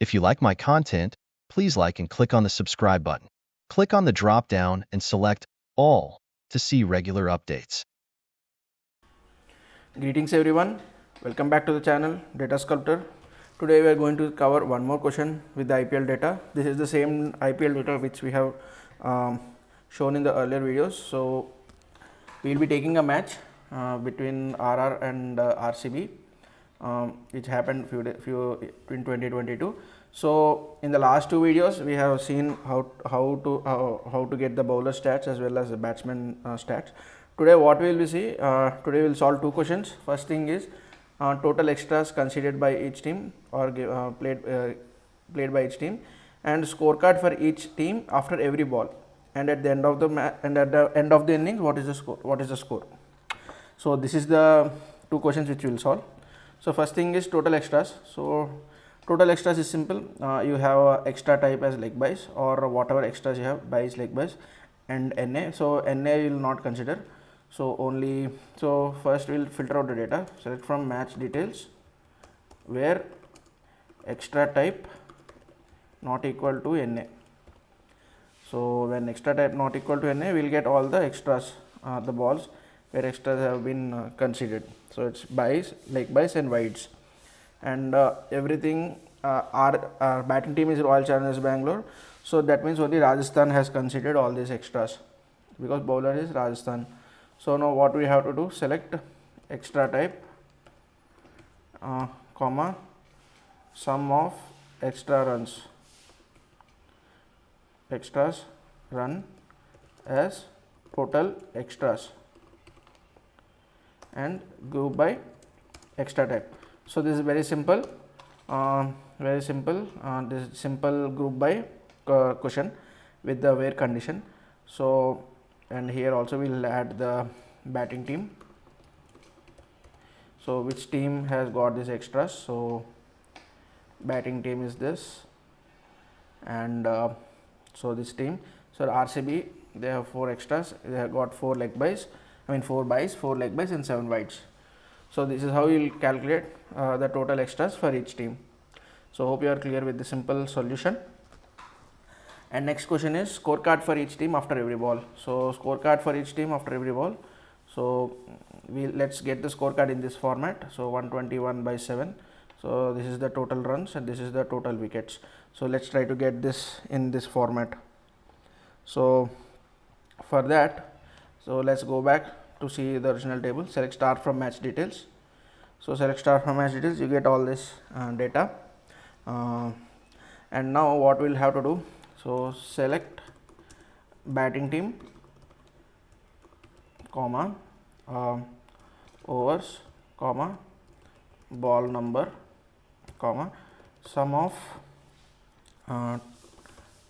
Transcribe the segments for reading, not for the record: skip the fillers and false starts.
If you like my content, please like and click on the subscribe button. Click on the drop down and select All to see regular updates. Greetings everyone, welcome back to the channel Data Sculptor. Today we are going to cover one more question with the IPL data. This is the same IPL data which we have shown in the earlier videos. So we will be taking a match between RR and RCB, which happened in 2022. So in the last two videos we have seen how to get the bowler stats as well as the batsman stats. Today what we will be see, today we will solve two questions. First thing is total extras considered by each team or played by each team, and scorecard for each team after every ball, and at the end of the end of the innings what is the score. So this is the two questions which we will solve. So first thing is total extras. So total extras is simple. You have a extra type as leg buys or whatever extras you have, buys, leg buys and NA. So NA will not consider. So only, so first we will filter out the data, select from match details where extra type not equal to NA. So when extra type not equal to NA, we will get all the extras, the balls where extras have been considered. So it's buys, leg buys and wides, and everything. Our batting team is Royal Challengers Bangalore, so that means only Rajasthan has considered all these extras because bowler is Rajasthan. So now what we have to do, select extra type, comma, sum of extra runs, extras run as total extras, and group by extra type. So this is very simple, This is simple group by question with the where condition. So and here also we will add the batting team. So which team has got these extras? So batting team is this, and so this team, so RCB, they have 4 extras, they have got 4 leg buys, 4 buys, 4 leg buys and 7 wides. So this is how you will calculate the total extras for each team. So hope you are clear with the simple solution. And next question is scorecard for each team after every ball. So scorecard for each team after every ball. So let's get the scorecard in this format. So 121 by 7. So this is the total runs and this is the total wickets. So let's try to get this in this format. So for that, so let's go back to see the original table. Select star from match details. So select star from match details, you get all this data, and now what we'll have to do, so select batting team, comma, overs, comma, ball number, comma, sum of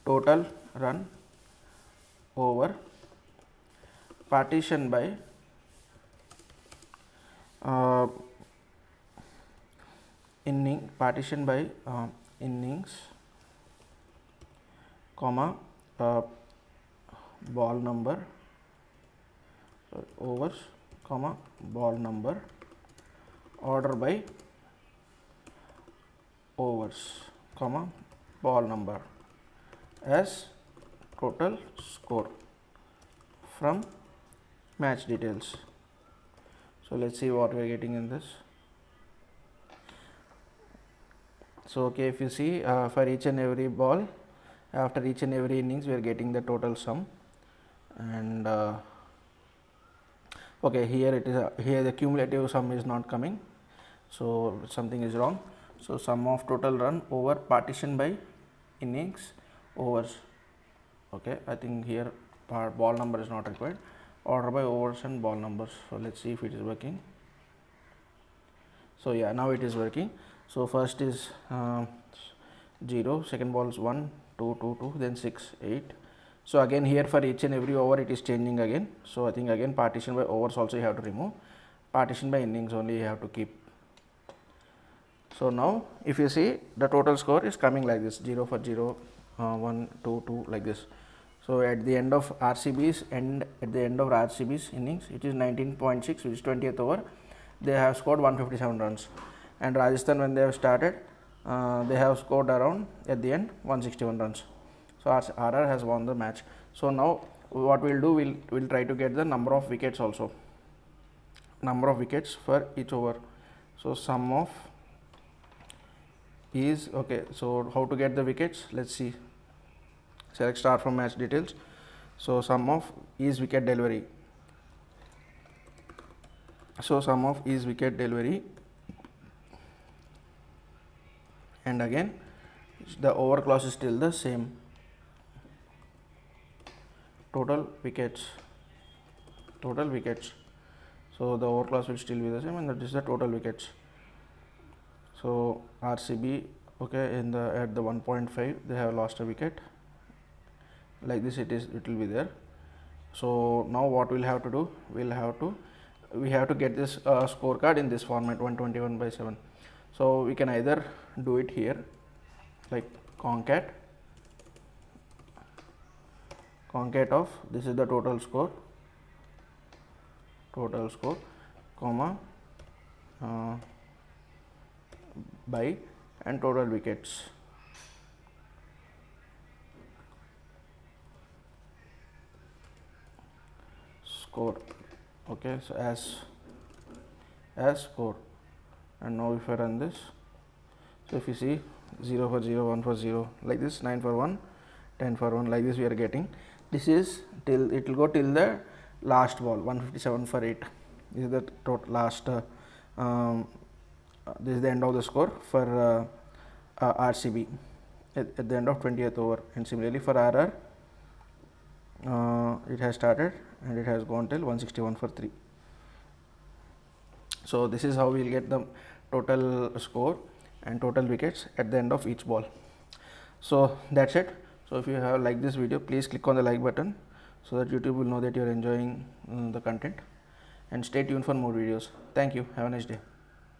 total run over partition by innings, comma, ball number, overs, comma, ball number, order by overs, comma, ball number as total score from match details. So let's see what we are getting in this. So okay, if you see for each and every ball after each and every innings we are getting the total sum, and okay, here it is, here the cumulative sum is not coming, so something is wrong. So sum of total run over partition by innings overs. Okay, I think here ball number is not required, order by overs and ball numbers. So let's see if it is working. So yeah, now it is working. So first is 0, second ball is 1, 2, 2, 2, then 6, 8. So again here for each and every over it is changing again. So I think again partition by overs also you have to remove, partition by innings only you have to keep. So now if you see the total score is coming like this, 0 for 0, 1, 2, 2, like this. So at the end of RCB's innings, it is 19.6, which is 20th over, they have scored 157 runs. And Rajasthan, when they have started, they have scored around at the end 161 runs. So RR has won the match. So now what we'll do, we'll try to get the number of wickets also, number of wickets for each over. So sum of is okay. So how to get the wickets? Let's see. Select star from match details. So sum of is wicket delivery. So sum of is wicket delivery, and again the over clause is still the same. Total wickets. Total wickets. So the over clause will still be the same, and that is the total wickets. So RCB, okay, in the at the 1.5 they have lost a wicket. Like this it will be there. So now what we'll have to do, we have to get this scorecard in this format, 121/7. So we can either do it here like concat of this is the total score, comma by and total wickets. Score, okay, so as score. And now if I run this, so if you see 0 for 0, 1 for 0, like this, 9 for 1, 10 for 1, like this we are getting. This is till it will go till the last ball, 157 for 8. This is the last this is the end of the score for RCB at the end of 20th over. And similarly for RR, it has started and it has gone till 161 for 3. So this is how we will get the total score and total wickets at the end of each ball. So that's it. So if you have liked this video, please click on the like button so that YouTube will know that you are enjoying the content, and stay tuned for more videos. Thank you. Have a nice day.